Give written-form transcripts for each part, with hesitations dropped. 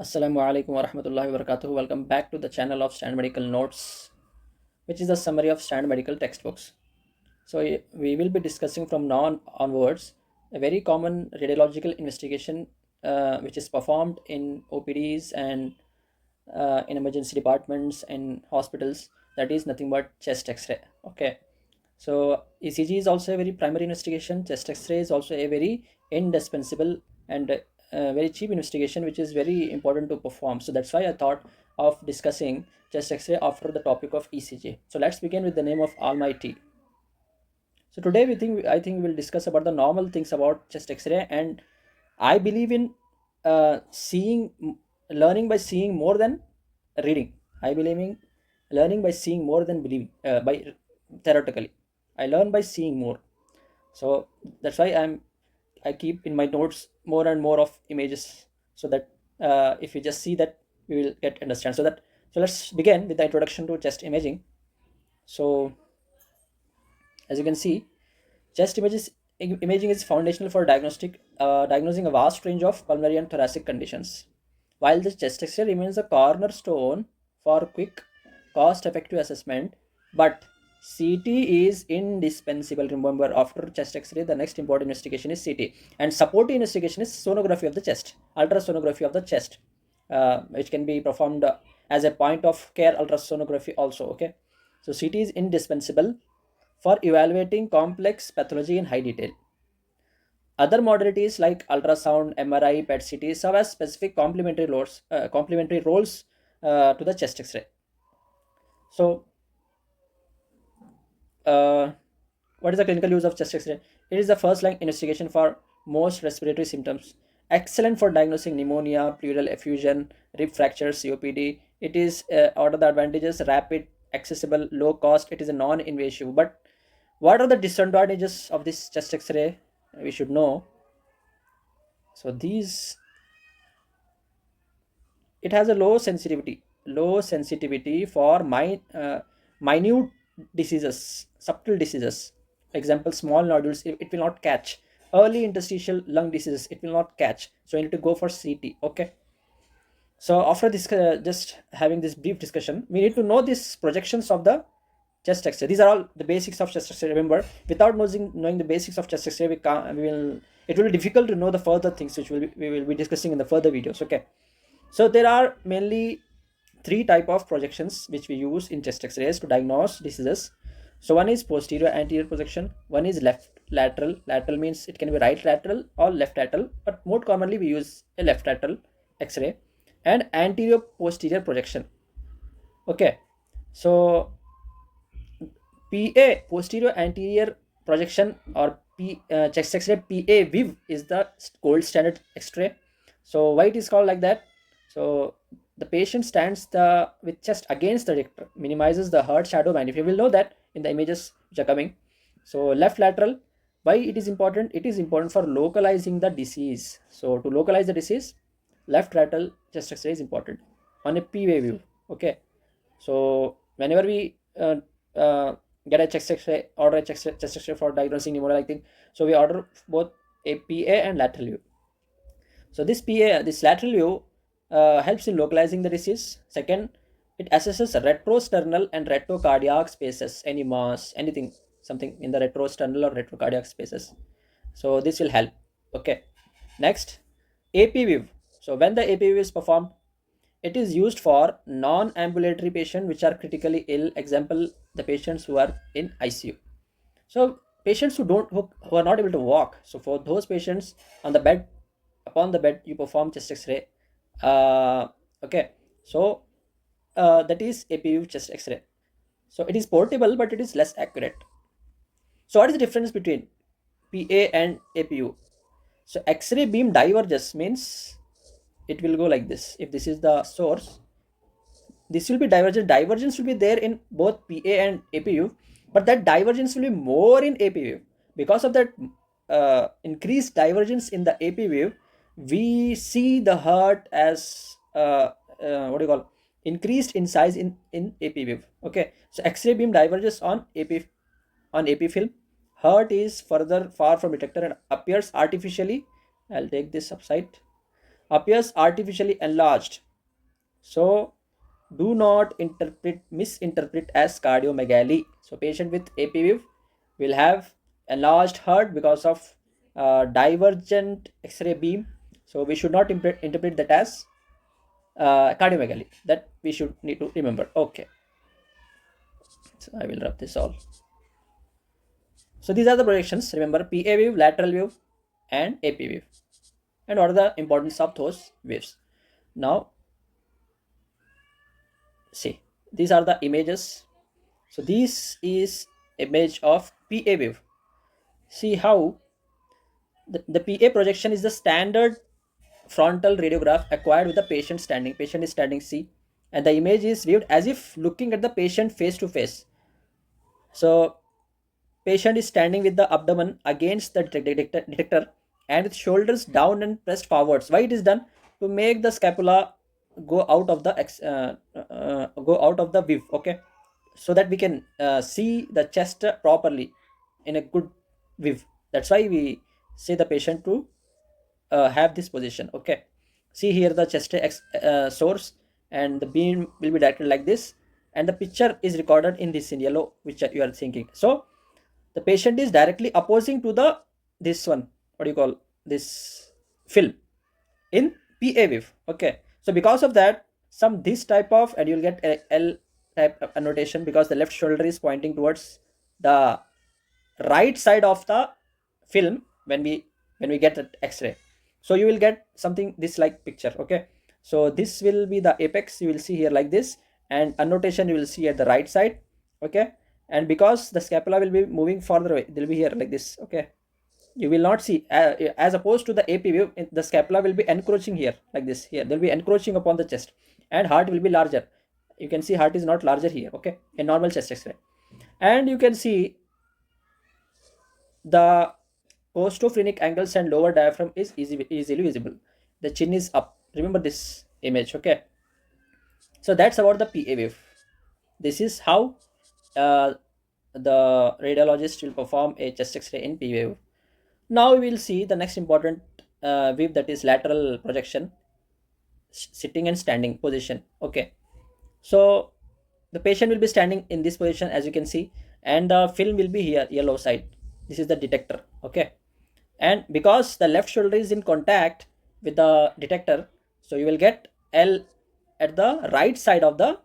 Assalamu alaikum wa rahmatullahi wa barakatuh. Welcome back to the channel of Stand Medical Notes, which is a summary of Stand Medical textbooks. So we will be discussing from now onwards a very common radiological investigation which is performed in OPDs and in emergency departments and hospitals. That is nothing but chest X-ray. Okay. So ECG is also a very primary investigation. Chest X-ray is also a very indispensable and very cheap investigation, which is very important to perform. So that's why I thought of discussing chest X-ray after the topic of ECG. So let's begin with the name of Almighty. So today I think we'll discuss about the normal things about chest X-ray, and I believe in learning by seeing more than reading. I believe in learning by seeing more than believing by theoretically. I learn by seeing more. So that's why I keep in my notes more and more of images, so that if you just see that, we will get understand. So let's begin with the introduction to chest imaging. So as you can see, chest imaging is foundational for diagnosing a vast range of pulmonary and thoracic conditions. While the chest X-ray remains a cornerstone for quick, cost-effective assessment, but CT is indispensable. Remember, after chest X-ray, the next important investigation is CT, and supportive investigation is sonography of the chest, ultrasonography of the chest, which can be performed as a point of care ultrasonography also. Okay, so CT is indispensable for evaluating complex pathology in high detail. Other modalities like ultrasound, MRI, PET-CT serve as specific complementary roles to the chest X-ray. So, uh, what is the clinical use of chest X-ray? It is the first line investigation for most respiratory symptoms. Excellent for diagnosing pneumonia, pleural effusion, rib fractures, COPD. It is out of the advantages: rapid, accessible, low cost. It is a non-invasive. But what are the disadvantages of this chest X-ray? We should know. So these, it has a low sensitivity for minute diseases, subtle diseases. Example, small nodules, it will not catch. Early interstitial lung diseases, it will not catch. So you need to go for CT. Okay. So after this, just having this brief discussion, we need to know these projections of the chest X-ray. These are all the basics of chest X-ray. Remember, without knowing the basics of chest X-ray, it will be difficult to know the further things which we will be discussing in the further videos. Okay. So there are mainly three type of projections which we use in chest X-rays to diagnose diseases. So one is posterior anterior projection, one is left lateral. Lateral means it can be right lateral or left lateral, but more commonly we use a left lateral X-ray, and anterior posterior projection. Okay, so PA, posterior anterior projection, or chest X-ray PA viv is the gold standard X-ray. So why it is called like that? So the patient stands with chest against the rector, minimizes the heart shadow magnification. You will know that in the images which are coming. So left lateral, why it is important? It is important for localizing the disease. So to localize the disease, left lateral chest X-ray is important on a PA view. Okay, so whenever we get a chest X-ray, order a chest X-ray for diagnosing pneumonia, I think, so we order both a PA and lateral view. So this lateral view helps in localizing the disease. Second, it assesses retrosternal and retrocardiac spaces, any mass, anything, something in the retrosternal or retrocardiac spaces. So this will help. Okay. Next, AP view. So when the AP view is performed, it is used for non-ambulatory patients which are critically ill. Example, the patients who are in ICU. So patients who are not able to walk. So for those patients on the bed, upon the bed, you perform chest X-ray. Okay, so that is APU chest X-ray. So it is portable, but it is less accurate. So what is the difference between PA and APU? So X-ray beam diverges means it will go like this. If this is the source, this will be divergent. Divergence will be there in both PA and APU, but that divergence will be more in APU. Because of that increased divergence in the APU, we see the heart as what do you call, increased in size in APU. Okay, so X-ray beam diverges on AP film. Heart is further far from detector and appears artificially. I'll take this upside. appears artificially enlarged. So do not misinterpret as cardiomegaly. So patient with APV will have enlarged heart because of divergent X-ray beam. So we should not interpret that as cardiomegaly. That we should need to remember. Okay, so I will rub this all. So these are the projections. Remember PA wave, lateral wave, and AP wave. And what are the importance of those waves? Now see, these are the images. So this is image of PA wave. See how the PA projection is the standard frontal radiograph acquired with the patient standing. Patient is standing, see, and the image is viewed as if looking at the patient face to face. So patient is standing with the abdomen against the detector and with shoulders down and pressed forwards. Why it is done? To make the scapula go out of the view. Okay, so that we can see the chest properly in a good view. That's why we say the patient to have this position. Okay, see here the chest source, and the beam will be directed like this, and the picture is recorded in this in yellow, which you are thinking. So the patient is directly opposing to the this one, what do you call this, film in PA wave. Okay, so because of that, some this type of, and you'll get a L type of annotation because the left shoulder is pointing towards the right side of the film when we get an X-ray. So you will get something this like picture. Okay, so this will be the apex, you will see here like this, and annotation you will see at the right side. Okay, and because the scapula will be moving further away, they'll be here like this. Okay, you will not see as opposed to the AP view, the scapula will be encroaching here like this. Here they'll be encroaching upon the chest, and heart will be larger. You can see heart is not larger here. Okay, in normal chest X-ray. And you can see the costophrenic angles and lower diaphragm is easily visible. The chin is up. Remember this image. Okay, so that's about the PA wave. This is how uh, the radiologist will perform a chest X-ray in PA wave. Now we will see the next important wave, that is lateral projection, sitting and standing position. Okay, so the patient will be standing in this position as you can see, and the film will be here yellow side. This is the detector. Okay, and because the left shoulder is in contact with the detector, so you will get L at the right side of the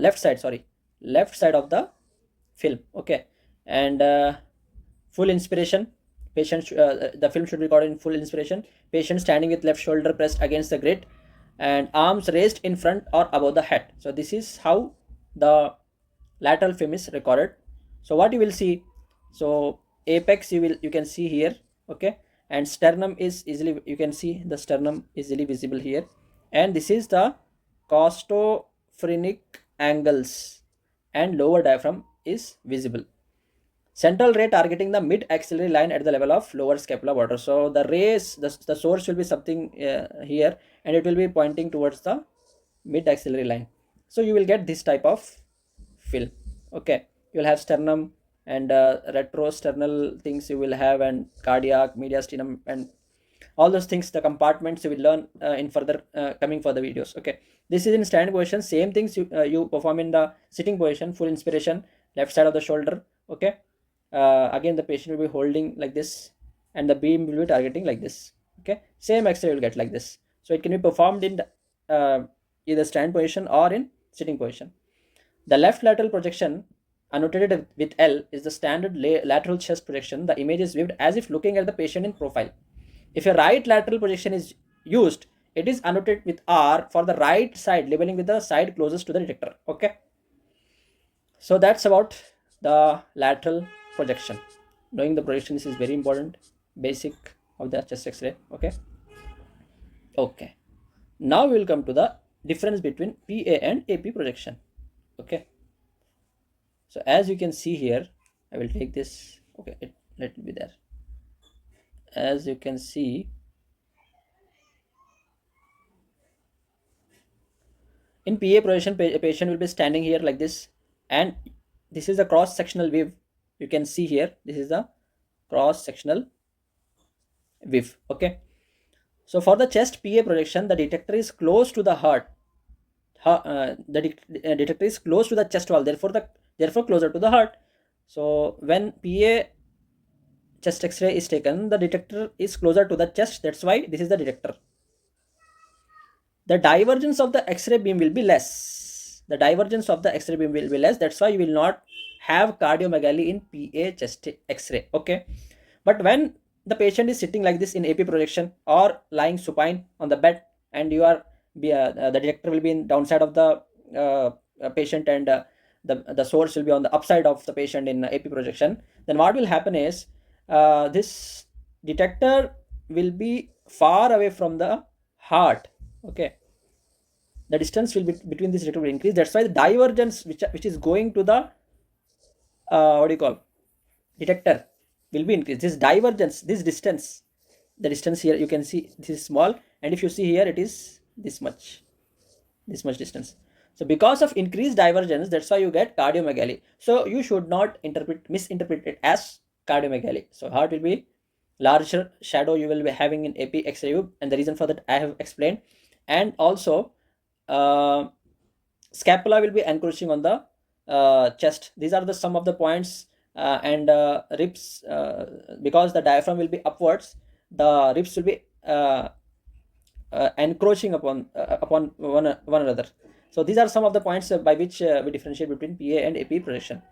left side of the film. Okay, and full inspiration, the film should be recorded in full inspiration. Patient standing with left shoulder pressed against the grid and arms raised in front or above the head. So this is how the lateral film is recorded. So what you will see, so apex you can see here. Okay, and sternum is easily, you can see the sternum easily visible here, and this is the costophrenic angles, and lower diaphragm is visible. Central ray targeting the mid axillary line at the level of lower scapula border. So the rays, the source will be something here, and it will be pointing towards the mid axillary line. So you will get this type of film. Okay, you will have sternum and retrosternal things you will have, and cardiac, mediastinum, and all those things, the compartments you will learn in further coming further videos. Okay, this is in standing position. Same things you perform in the sitting position. Full inspiration, left side of the shoulder. Okay, again the patient will be holding like this, and the beam will be targeting like this. Okay, same X-ray you will get like this. So it can be performed in either stand position or in sitting position. The left lateral projection, annotated with L, is the standard lateral chest projection. The image is viewed as if looking at the patient in profile. If a right lateral projection is used, it is annotated with R for the right side, labeling with the side closest to the detector. Okay, so that's about the lateral projection. Knowing the projections is very important, basic of the chest X-ray. Okay, okay. Now we will come to the difference between PA and AP projection. Okay, so as you can see here, I will take this. Okay, let it be there. As you can see, in PA projection, a patient will be standing here like this, and this is a cross sectional view. You can see here, this is the cross sectional view. Okay, So for the chest PA projection, the detector is close to the heart. Detector is close to the chest wall, therefore closer to the heart. So when PA chest X-ray is taken, the detector is closer to the chest. That's why this is the detector. The divergence of the X-ray beam will be less. The divergence of the X-ray beam will be less. That's why you will not have cardiomegaly in PA chest X-ray. Okay. But when the patient is sitting like this in AP projection or lying supine on the bed, and the detector will be in downside of the patient, and the source will be on the upside of the patient in AP projection, then what will happen is this detector will be far away from the heart. Okay, the distance will be between this detector will increase. That's why the divergence which is going to the what do you call detector will be increased. This divergence, this distance, the distance here you can see this is small, and if you see here it is this much distance. So because of increased divergence, that's why you get cardiomegaly. So you should not misinterpret it as cardiomegaly. So heart will be larger shadow you will be having in AP X-ray, and the reason for that I have explained. And also uh, scapula will be encroaching on the chest. These are the some of the points. And ribs, because the diaphragm will be upwards, the ribs will be encroaching upon one another. So these are some of the points by which we differentiate between PA and AP projection.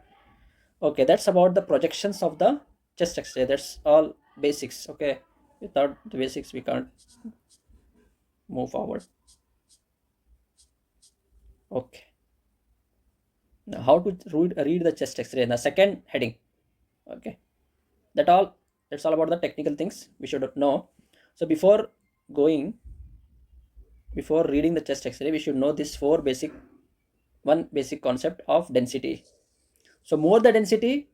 Okay, that's about the projections of the chest X-ray. That's all basics. Okay, without the basics we can't move forward. Okay, now how to read the chest X-ray in the second heading. Okay, that all that's all about the technical things we should know. So going before reading the chest X-ray, we should know this one basic concept of density. So more the density,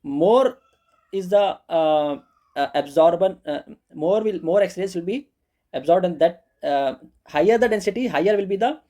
more is the absorbent, more X-rays will be absorbed, and that higher the density, higher will be the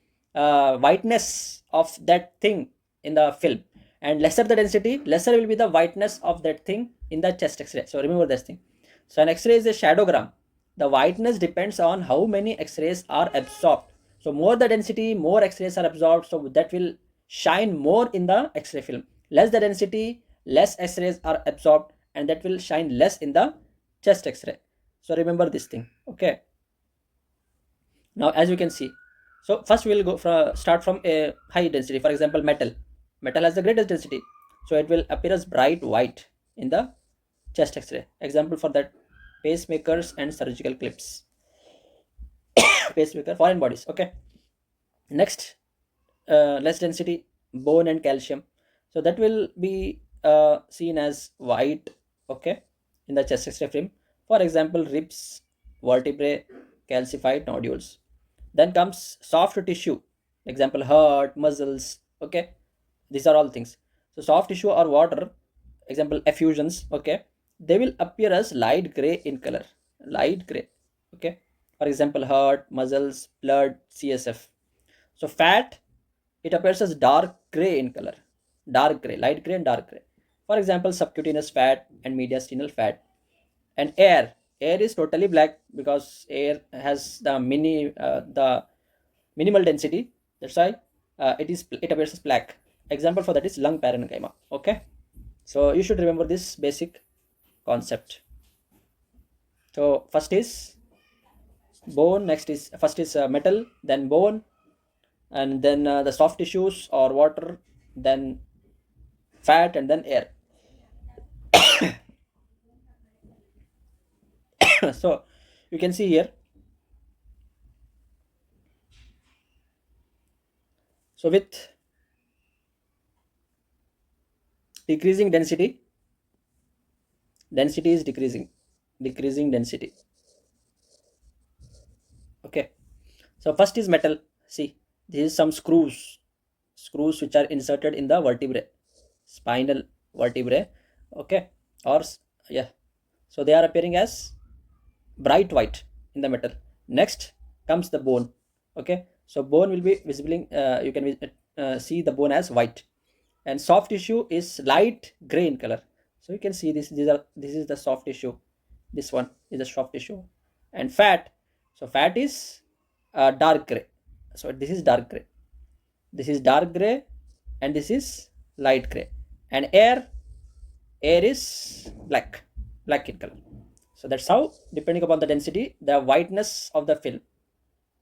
whiteness of that thing in the film, and lesser the density, lesser will be the whiteness of that thing in the chest X-ray. So remember this thing. So an X-ray is a shadogram. The whiteness depends on how many X-rays are absorbed. So more the density, more X-rays are absorbed, so that will shine more in the X-ray film. Less the density, less X-rays are absorbed, and that will shine less in the chest X-ray. So remember this thing. Okay, now as you can see, so first we will start from a high density. For example, metal has the greatest density, so it will appear as bright white in the chest X-ray. Example for that, pacemakers and surgical clips. Pacemaker, foreign bodies. Okay, next, less density, bone and calcium, so that will be seen as white. Okay, in the chest X-ray film. For example, ribs, vertebrae, calcified nodules. Then comes soft tissue, example heart, muscles. Okay, these are all things. So soft tissue or water, example effusions. Okay, they will appear as light gray in color, light gray. Okay, for example heart, muscles, blood, CSF. So fat, it appears as dark gray in color, dark gray, light gray and dark gray. For example, subcutaneous fat and mediastinal fat. And air is totally black, because air has the minimal density. That's why it appears as black. Example for that is lung parenchyma. Okay, so you should remember this basic concept. So first is bone, next is first is metal, then bone, and then the soft tissues or water, then fat, and then air. So you can see here, so with decreasing density, density is decreasing density. Okay, so first is metal. See, this is some screws which are inserted in the vertebrae, spinal vertebrae. Okay, yeah, so they are appearing as bright white in the metal. Next comes the bone. Okay, so bone will be visible, you can see the bone as white, and soft tissue is light gray in color. So you can see this is the soft tissue. This one is the soft tissue. And fat, So fat is dark gray. So this is dark gray, this is dark gray, and this is light gray. And air is black in color. So that's how, depending upon the density, the whiteness of the film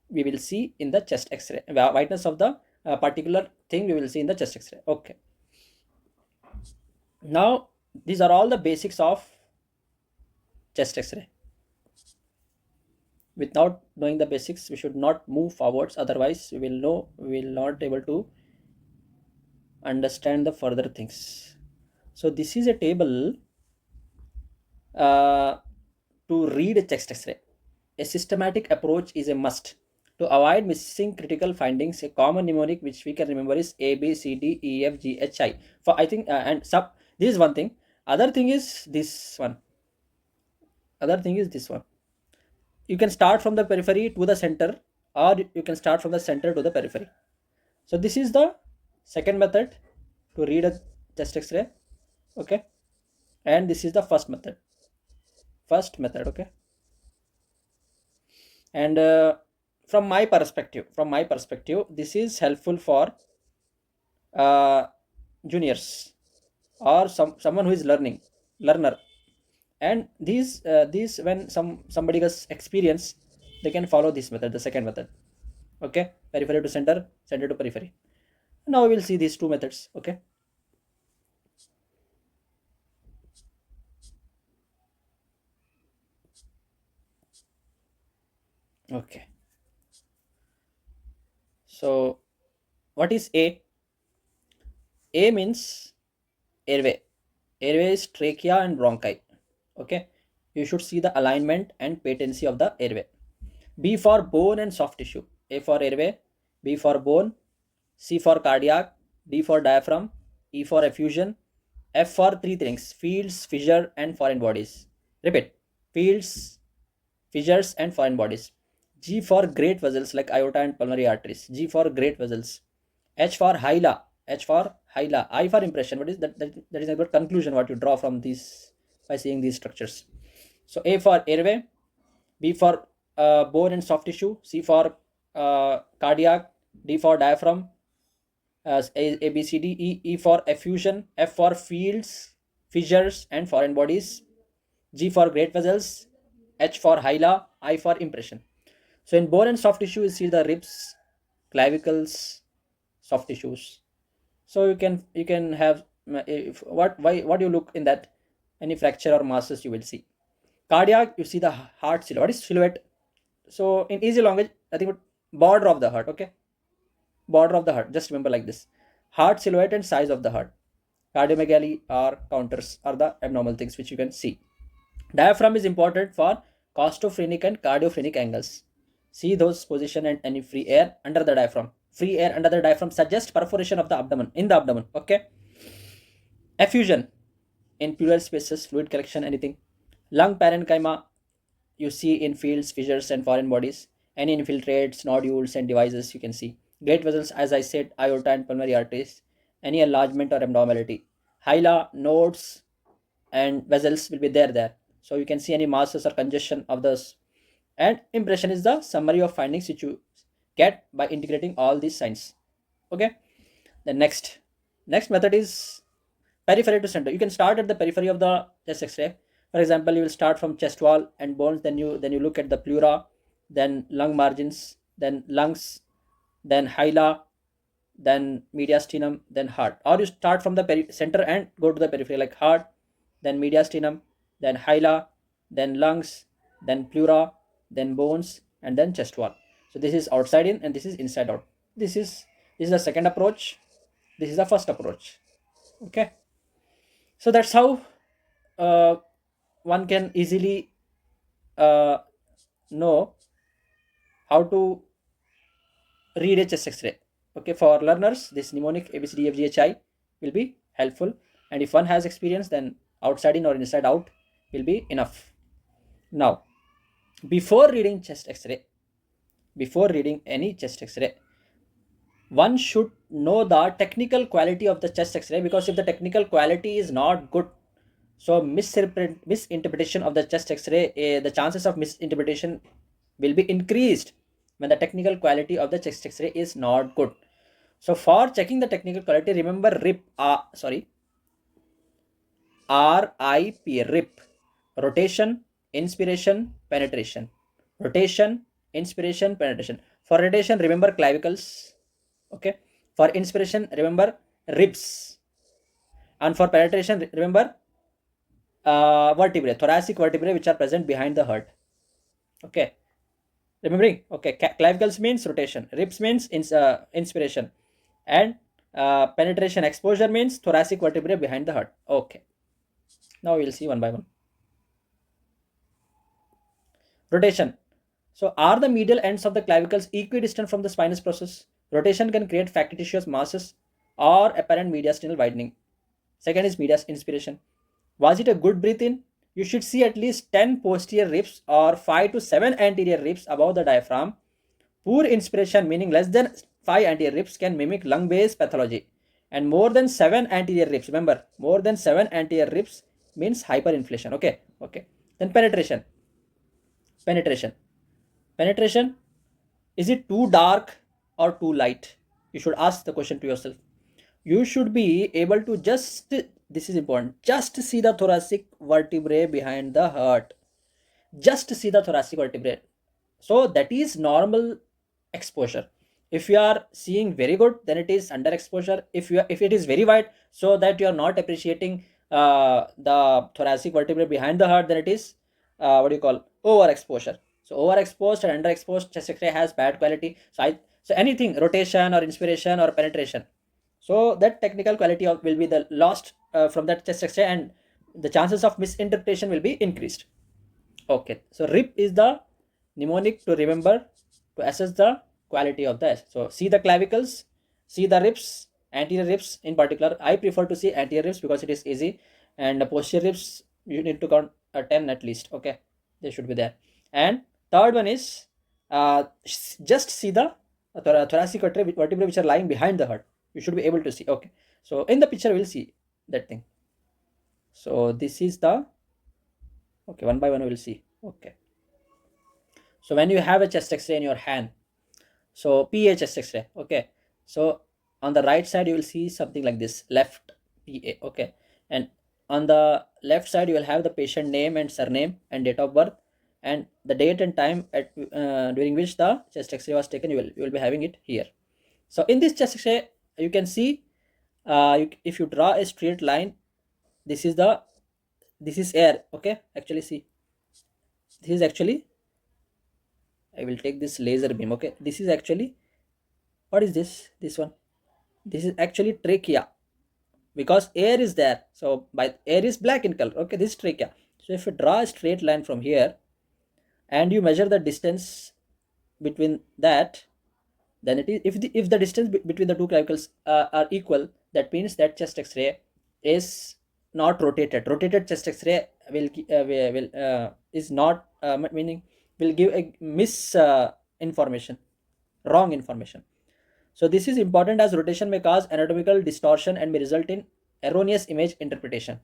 we will see in the chest x-ray, whiteness of the particular thing we will see in the chest x-ray. Okay, now these are all the basics of chest x-ray. Without knowing the basics we should not move forwards, otherwise we will not able to understand the further things. So this is a table uh, to read a chest x-ray. A systematic approach is a must to avoid missing critical findings. A common mnemonic which we can remember is A B C D E F G H I. For I think and sub this is one thing. Other thing is this one. Other thing is this one. You can start from the periphery to the center, or you can start from the center to the periphery. So this is the second method to read a chest x-ray. Okay, and this is the first method. Okay. And from my perspective this is helpful for uh, juniors or someone who is learner. And these when somebody gets experience, they can follow this method, the second method. Okay, periphery to center, center to periphery. Now we will see these two methods. Okay, okay. So what is A means airway. Airway is trachea and bronchi. Okay, you should see the alignment and patency of the airway. B for bone and soft tissue. A for airway, B for bone, C for cardiac, D for diaphragm, E for effusion, F for three things: fields, fissure, and foreign bodies. Repeat: fields, fissures, and foreign bodies. G for great vessels like aorta and pulmonary arteries. G for great vessels. H for hyla. H for hyla. I for impression. What is that? That is a good conclusion what you draw from these by seeing these structures. So A for airway, B for bone and soft tissue, C for cardiac, D for diaphragm, A, B, C, D, E for effusion, F for fields, fissures, and foreign bodies, G for great vessels, H for hyla, I for impression. So in bone and soft tissue, you see the ribs, clavicles, soft tissues. So you can have if what you look in that, any fracture or masses you will see. Cardiac, you see the heart silhouette. What is silhouette? So in easy language, I think border of the heart. Okay, border of the heart. Just remember like this: heart silhouette and size of the heart. Cardiomegaly or counters are the abnormal things which you can see. Diaphragm is important for costophrenic and cardiophrenic angles. See those position and any free air under the diaphragm. Free air under the diaphragm suggests perforation of the abdomen, in the abdomen. Okay. Effusion in pleural spaces, fluid collection, anything. Lung parenchyma you see in fields, fissures, and foreign bodies. Any infiltrates, nodules, and devices you can see. Great vessels, as I said, aorta and pulmonary arteries. Any enlargement or abnormality. Hyla, nodes, and vessels will be there. So you can see any masses or congestion of those. And impression is the summary of findings which you get by integrating all these signs. Okay. The next method is periphery to center. You can start at the periphery of the chest x-ray. For example, you will start from chest wall and bones, then you look at the pleura, then lung margins, then lungs, then hyla, then mediastinum, then heart. Or you start from the center and go to the periphery like heart, then mediastinum, then hyla, then lungs, then pleura, then bones, and then chest wall. So this is outside in and this is inside out. This is the second approach. This is the first approach. Okay. So that's how uh, one can easily uh, know how to read a chest x-ray. Okay, for learners this mnemonic abcdfghi will be helpful, and if one has experience, then outside in or inside out will be enough. Now, before reading chest x-ray, before reading any chest x-ray, one should know the technical quality of the chest x-ray, because if the technical quality is not good, so misinterpretation of the chest x-ray, the chances of misinterpretation will be increased when the technical quality of the chest X-ray is not good. So for checking the technical quality, remember RIP, rotation, inspiration, penetration. Rotation, inspiration, penetration. For rotation, remember clavicles. Okay. For inspiration, remember ribs. And for penetration, remember vertebrae, thoracic vertebrae, which are present behind the heart. Okay. Remembering? Okay. Clavicles means rotation. Ribs means inspiration. And penetration exposure means thoracic vertebrae behind the heart. Okay. Now we'll see one by one. Rotation. So are the medial ends of the clavicles equidistant from the spinous process? Rotation can create factitious masses or apparent mediastinal widening. Second is medias inspiration. Was it a good breath in? You should see at least 10 posterior ribs or 5 to 7 anterior ribs above the diaphragm. Poor inspiration, meaning less than 5 anterior ribs, can mimic lung base pathology. And more than 7 anterior ribs, remember, more than 7 anterior ribs means hyperinflation. Okay, okay. Then penetration. Penetration. Penetration, is it too dark or too light? You should ask the question to yourself. You should be able to just, this is important, just see the thoracic vertebrae behind the heart. Just see the thoracic vertebrae. So that is normal exposure. If you are seeing very good, then it is under exposure. If it is very wide, so that you are not appreciating the thoracic vertebrae behind the heart, then it is what do you call, overexposure. So overexposed and underexposed chest X-ray has bad quality. So anything rotation or inspiration or penetration, so that technical quality will be the lost from that chest X-ray, and the chances of misinterpretation will be increased. Okay, so RIP is the mnemonic to remember to assess the quality of the. So see the clavicles, see the ribs, anterior ribs in particular. I prefer to see anterior ribs because it is easy, and the posterior ribs you need to count 10 at least. Okay, they should be there. And third one is just see the thoracic vertebrae which are lying behind the heart. You should be able to see. Okay, so in the picture we'll see that thing. So this is the, okay, one by one we'll see. Okay, so when you have a chest X-ray in your hand, so PA chest X-ray, okay, so on the right side you will see something like this, left PA, okay, and on the left side you will have the patient name and surname and date of birth and the date and time at during which the chest X-ray was taken. You will be having it here. So in this chest X-ray you can see, if you draw a straight line, this is the, this is air. Okay, actually see, this is actually, I will take this laser beam. Okay, this is actually, what is this? This one. This is actually trachea because air is there. So by air is black in color. Okay, this is trachea. So if you draw a straight line from here and you measure the distance between that, then it is, if the distance between the two clavicles are equal, that means that chest X-ray is not rotated. Rotated chest X-ray will is not meaning will give a information, wrong information. So this is important as rotation may cause anatomical distortion and may result in erroneous image interpretation.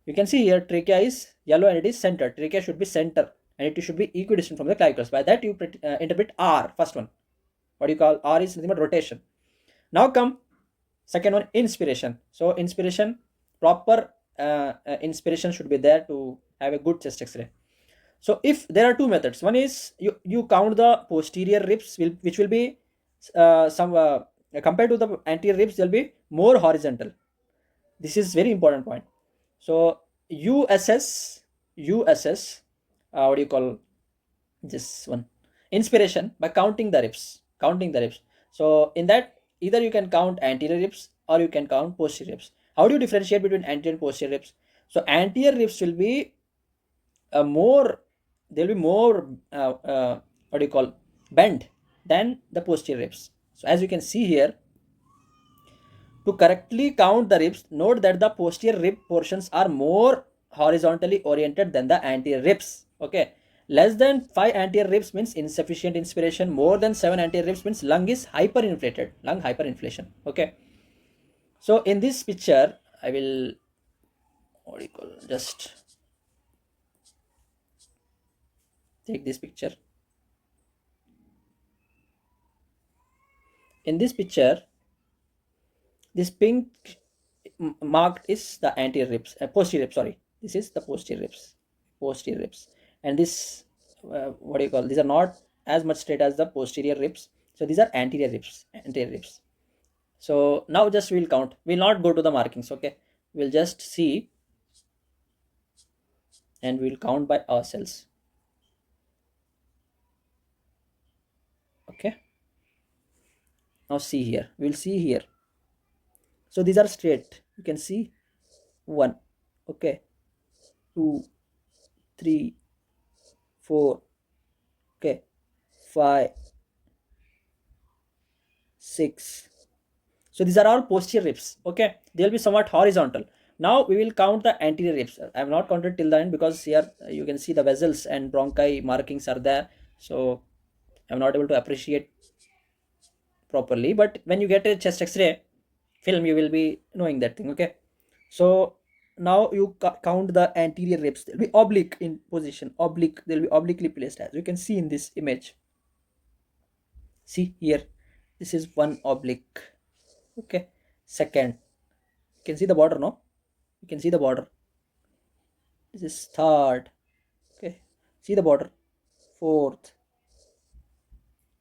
You can see here trachea is yellow and it is center. Trachea should be center and it should be equidistant from the clavicles. By that you interpret R, first one. What do you call R is nothing but rotation. Now come second one, inspiration. So inspiration, proper inspiration should be there to have a good chest X-ray. So if there are two methods, one is you count the posterior ribs which will be some compared to the anterior ribs, they'll be more horizontal. This is very important point. So you assess what do you call this one, inspiration, by counting the ribs. So in that, either you can count anterior ribs or you can count posterior ribs. How do you differentiate between anterior and posterior ribs? So anterior ribs will be more, they'll be more what do you call, bent than the posterior ribs. So as you can see here, to correctly count the ribs, note that the posterior rib portions are more horizontally oriented than the anterior ribs. Okay, less than 5 anterior ribs means insufficient inspiration, more than 7 anterior ribs means lung is hyperinflated, lung hyperinflation. Okay, so in this picture I will, what do you call, just take this picture. In this picture, this pink marked is the anterior ribs, posterior ribs. Sorry, this is the posterior ribs, and this what do you call? These are not as much straight as the posterior ribs. So these are anterior ribs. So now just we'll count. We'll not go to the markings. Okay, we'll just see and we'll count by ourselves. Okay, now see here. We'll see here. So these are straight. You can see one. Okay, two, three, four. Okay, five, six. So these are all posterior ribs. Okay, they will be somewhat horizontal. Now we will count the anterior ribs. I have not counted till the end because here you can see the vessels and bronchi markings are there. So I'm not able to appreciate properly. But when you get a chest X-ray film, you will be knowing that thing. Okay, so now you count the anterior ribs. They'll be oblique in position. Oblique. They'll be obliquely placed, as you can see in this image. See here, this is one oblique. Okay, second, you can see the border. No, you can see the border. This is third. Okay, see the border. Fourth,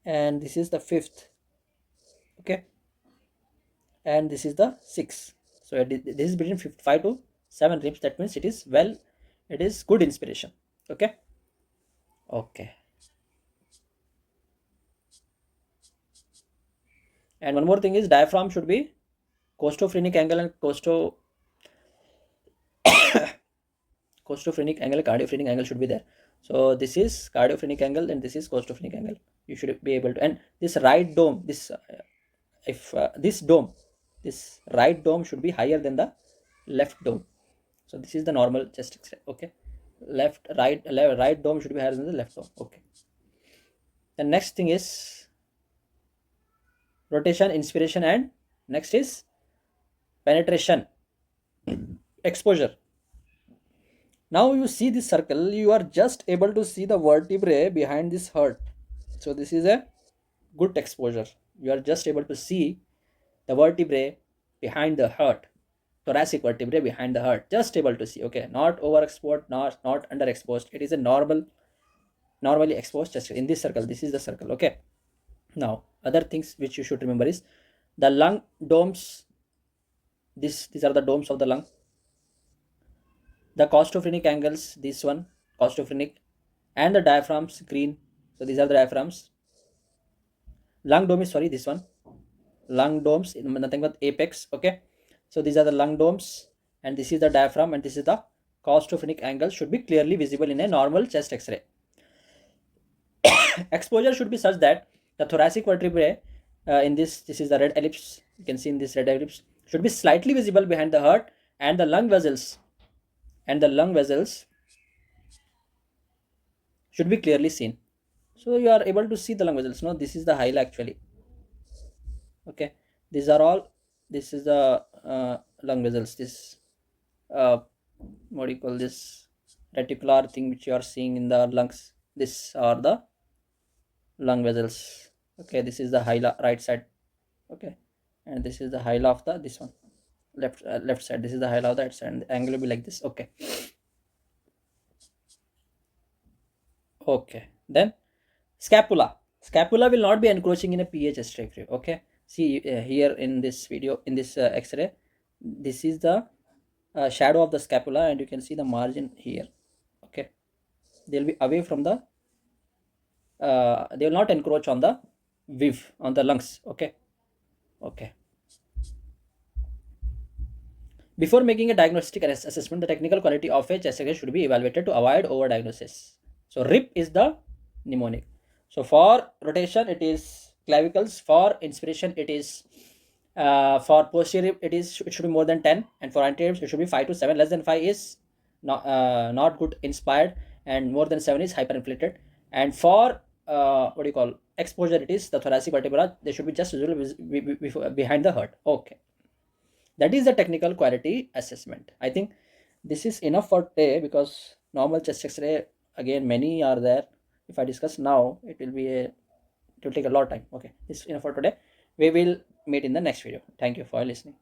and this is the fifth. Okay, and this is the sixth. So this is between 5 to 7 ribs. That means it is well, it is good inspiration. Okay, okay. And one more thing is diaphragm should be costophrenic angle and costophrenic angle, cardiophrenic angle should be there. So this is cardiophrenic angle and this is costophrenic angle. You should be able to. And this right dome, this if this right dome should be higher than the left dome. So this is the normal chest X-ray. Okay, right dome should be higher than the left dome. Okay. The next thing is rotation, inspiration, and next is penetration, exposure. Now you see this circle, you are just able to see the vertebrae behind this heart. So this is a good exposure. You are just able to see the vertebrae behind the heart, thoracic vertebrae behind the heart, just able to see. Okay, not overexposed, not underexposed. It is a normally exposed chest in this circle. This is the circle. Okay, now other things which you should remember is the lung domes. These are the domes of the lung. The costophrenic angles, this one costophrenic, and the diaphragms green. So these are the diaphragms. Lung dome is, sorry, this one. Lung domes, nothing but apex. Okay, so these are the lung domes, and this is the diaphragm, and this is the costophrenic angle should be clearly visible in a normal chest X-ray. Exposure should be such that the thoracic vertebrae in this is the red ellipse. You can see in this red ellipse should be slightly visible behind the heart, and the lung vessels should be clearly seen. So you are able to see the lung vessels. No, this is the hyla actually. Okay, these are all. This is the lung vessels. This what do you call this reticular thing which you are seeing in the lungs? This are the lung vessels. Okay, this is the hyla, right side. Okay, and this is the hyla of the this one, left side. This is the hyla of that side, and the angle will be like this. Okay. Okay, then scapula. Scapula will not be encroaching in a PH X-ray. Okay, see here in this video, in this X-ray, this is the shadow of the scapula, and you can see the margin here. Okay, they'll be away from the. They will not encroach on the viv on the lungs. Okay, okay. Before making a diagnostic assessment, the technical quality of a chest X-ray should be evaluated to avoid overdiagnosis. So RIP is the mnemonic. So for rotation, it is clavicles. For inspiration, it is for posterior, it should be more than 10, and for anterior, it should be 5 to 7. Less than 5 is not good inspired, and more than 7 is hyperinflated. And for what do you call exposure, it is the thoracic vertebra. They should be just visible behind the heart. Okay, that is the technical quality assessment. I think this is enough for today because normal chest X-ray, again, many are there. If I discuss now, it will take a lot of time. Okay, this is enough for today. We will meet in the next video. Thank you for listening.